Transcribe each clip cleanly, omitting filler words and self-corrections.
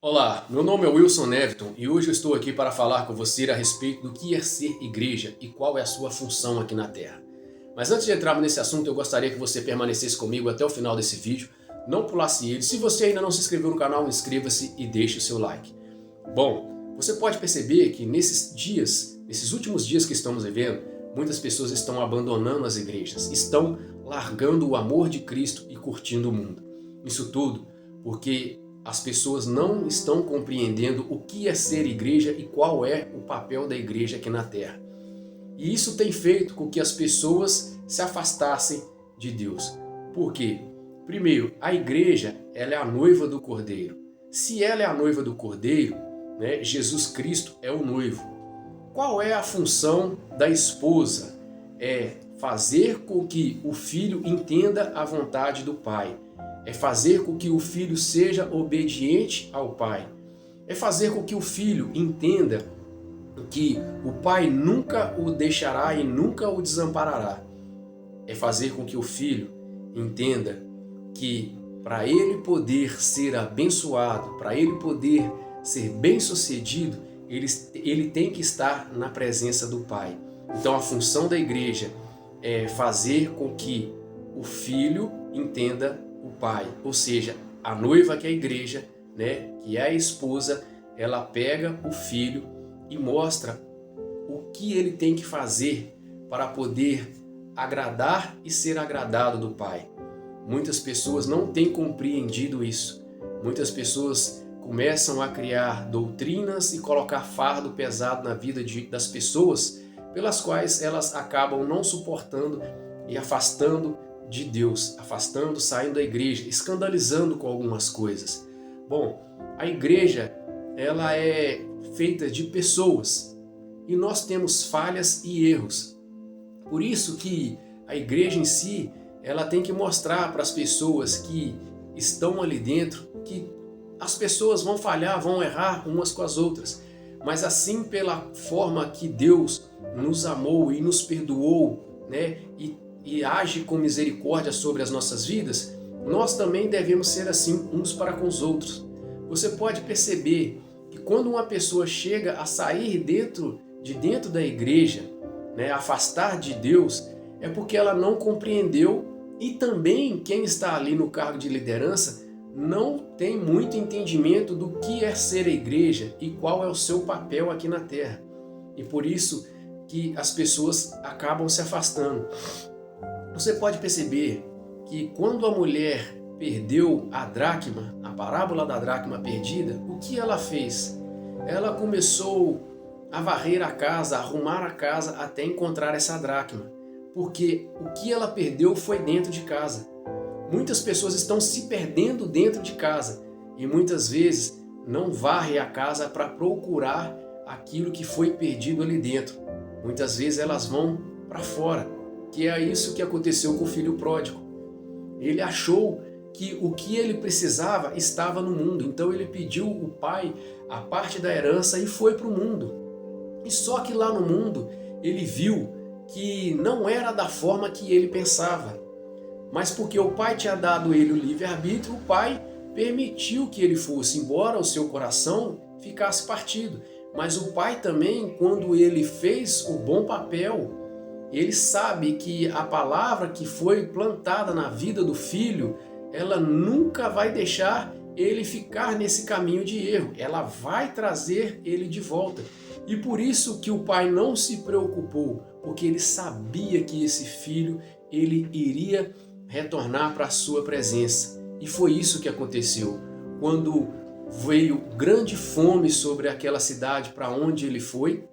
Olá, meu nome é Wilson Neviton e hoje eu estou aqui para falar com você a respeito do que é ser igreja e qual é a sua função aqui na Terra. Mas antes de entrarmos nesse assunto, eu gostaria que você permanecesse comigo até o final desse vídeo, não pulasse ele. Se você ainda não se inscreveu no canal, inscreva-se e deixe o seu like. Bom, você pode perceber que nesses últimos dias que estamos vivendo, muitas pessoas estão abandonando as igrejas, estão largando o amor de Cristo e curtindo o mundo. Isso tudo porque as pessoas não estão compreendendo o que é ser igreja e qual é o papel da igreja aqui na Terra. E isso tem feito com que as pessoas se afastassem de Deus. Por quê? Primeiro, a igreja ela é a noiva do Cordeiro. Se ela é a noiva do Cordeiro, né, Jesus Cristo é o noivo. Qual é a função da esposa? É fazer com que o filho entenda a vontade do pai. É fazer com que o filho seja obediente ao pai. É fazer com que o filho entenda que o pai nunca o deixará e nunca o desamparará. É fazer com que o filho entenda que para ele poder ser abençoado, para ele poder ser bem-sucedido, ele tem que estar na presença do pai. Então a função da igreja é fazer com que o filho entenda o pai, ou seja, a noiva que é a igreja, né, que é a esposa, ela pega o filho e mostra o que ele tem que fazer para poder agradar e ser agradado do pai. Muitas pessoas não têm compreendido isso. Muitas pessoas começam a criar doutrinas e colocar fardo pesado na vida das pessoas, pelas quais elas acabam não suportando e afastando de Deus, afastando, saindo da igreja, escandalizando com algumas coisas. Bom, a igreja ela é feita de pessoas e nós temos falhas e erros. Por isso que a igreja em si, ela tem que mostrar para as pessoas que estão ali dentro que as pessoas vão falhar, vão errar umas com as outras, mas assim pela forma que Deus nos amou e nos perdoou, né, e age com misericórdia sobre as nossas vidas, nós também devemos ser assim uns para com os outros. Você pode perceber que quando uma pessoa chega a sair de dentro da igreja, né, afastar de Deus, é porque ela não compreendeu e também quem está ali no cargo de liderança não tem muito entendimento do que é ser a igreja e qual é o seu papel aqui na terra. E por isso que as pessoas acabam se afastando. Você pode perceber que quando a mulher perdeu a dracma, a parábola da dracma perdida, o que ela fez? Ela começou a varrer a casa, a arrumar a casa até encontrar essa dracma, porque o que ela perdeu foi dentro de casa. Muitas pessoas estão se perdendo dentro de casa e muitas vezes não varrem a casa para procurar aquilo que foi perdido ali dentro. Muitas vezes elas vão para fora. Que é isso que aconteceu com o filho pródigo. Ele achou que o que ele precisava estava no mundo, então ele pediu o pai a parte da herança e foi para o mundo. E só que lá no mundo ele viu que não era da forma que ele pensava, mas porque o pai tinha dado ele o livre-arbítrio, o pai permitiu que ele fosse, embora o seu coração ficasse partido. Mas o pai também, quando ele fez o bom papel, ele sabe que a palavra que foi plantada na vida do filho, ela nunca vai deixar ele ficar nesse caminho de erro. Ela vai trazer ele de volta. E por isso que o pai não se preocupou, porque ele sabia que esse filho, ele iria retornar para a sua presença. E foi isso que aconteceu. Quando veio grande fome sobre aquela cidade para onde ele foi,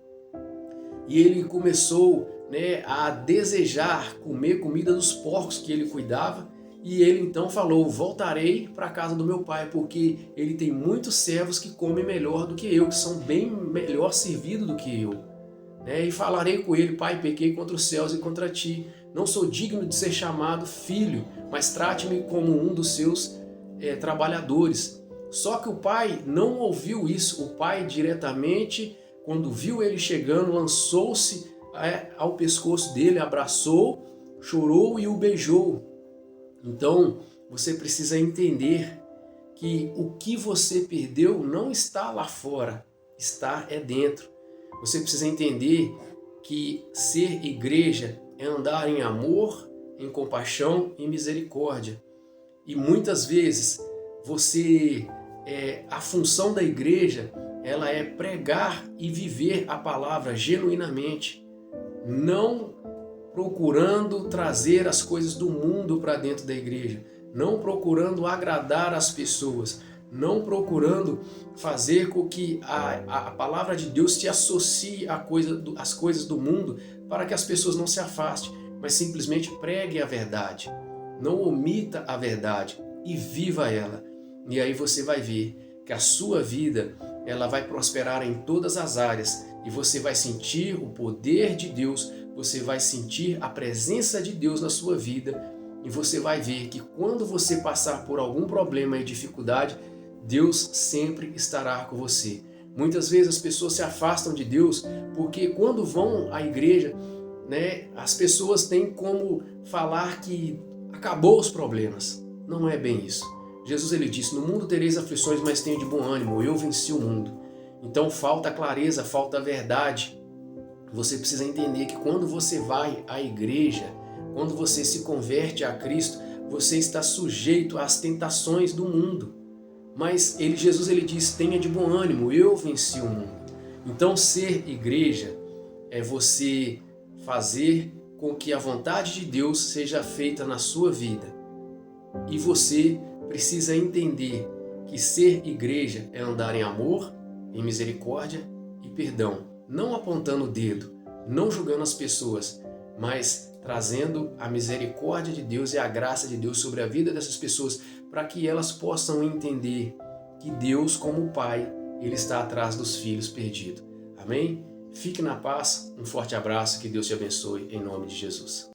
e ele começou, né, a desejar comer comida dos porcos que ele cuidava, e ele então falou: voltarei para a casa do meu pai, porque ele tem muitos servos que comem melhor do que eu, que são bem melhor servidos do que eu. E falarei com ele: pai, pequei contra os céus e contra ti, não sou digno de ser chamado filho, mas trate-me como um dos seus trabalhadores. Só que o pai não ouviu isso. O pai diretamente, quando viu ele chegando, lançou-se ao pescoço dele, abraçou, chorou e o beijou. Então você precisa entender que o que você perdeu não está lá fora, está dentro. Você precisa entender que ser igreja é andar em amor, em compaixão e misericórdia. E muitas vezes a função da igreja, ela é pregar e viver a palavra genuinamente, não procurando trazer as coisas do mundo para dentro da igreja, não procurando agradar as pessoas, não procurando fazer com que a palavra de Deus se associe às coisas do mundo para que as pessoas não se afastem, mas simplesmente pregue a verdade, não omita a verdade e viva ela. E aí você vai ver que a sua vida ela vai prosperar em todas as áreas e você vai sentir o poder de Deus, você vai sentir a presença de Deus na sua vida e você vai ver que quando você passar por algum problema e dificuldade, Deus sempre estará com você. Muitas vezes as pessoas se afastam de Deus porque quando vão à igreja, as pessoas têm como falar que acabou os problemas. Não é bem isso. Jesus ele disse, no mundo tereis aflições, mas tenha de bom ânimo, eu venci o mundo. Então falta clareza, falta verdade. Você precisa entender que quando você vai à igreja, quando você se converte a Cristo, você está sujeito às tentações do mundo. Mas Jesus ele diz, tenha de bom ânimo, eu venci o mundo. Então ser igreja é você fazer com que a vontade de Deus seja feita na sua vida. E você precisa entender que ser igreja é andar em amor, em misericórdia e perdão. Não apontando o dedo, não julgando as pessoas, mas trazendo a misericórdia de Deus e a graça de Deus sobre a vida dessas pessoas para que elas possam entender que Deus, como Pai, Ele está atrás dos filhos perdidos. Amém? Fique na paz, um forte abraço, que Deus te abençoe, em nome de Jesus.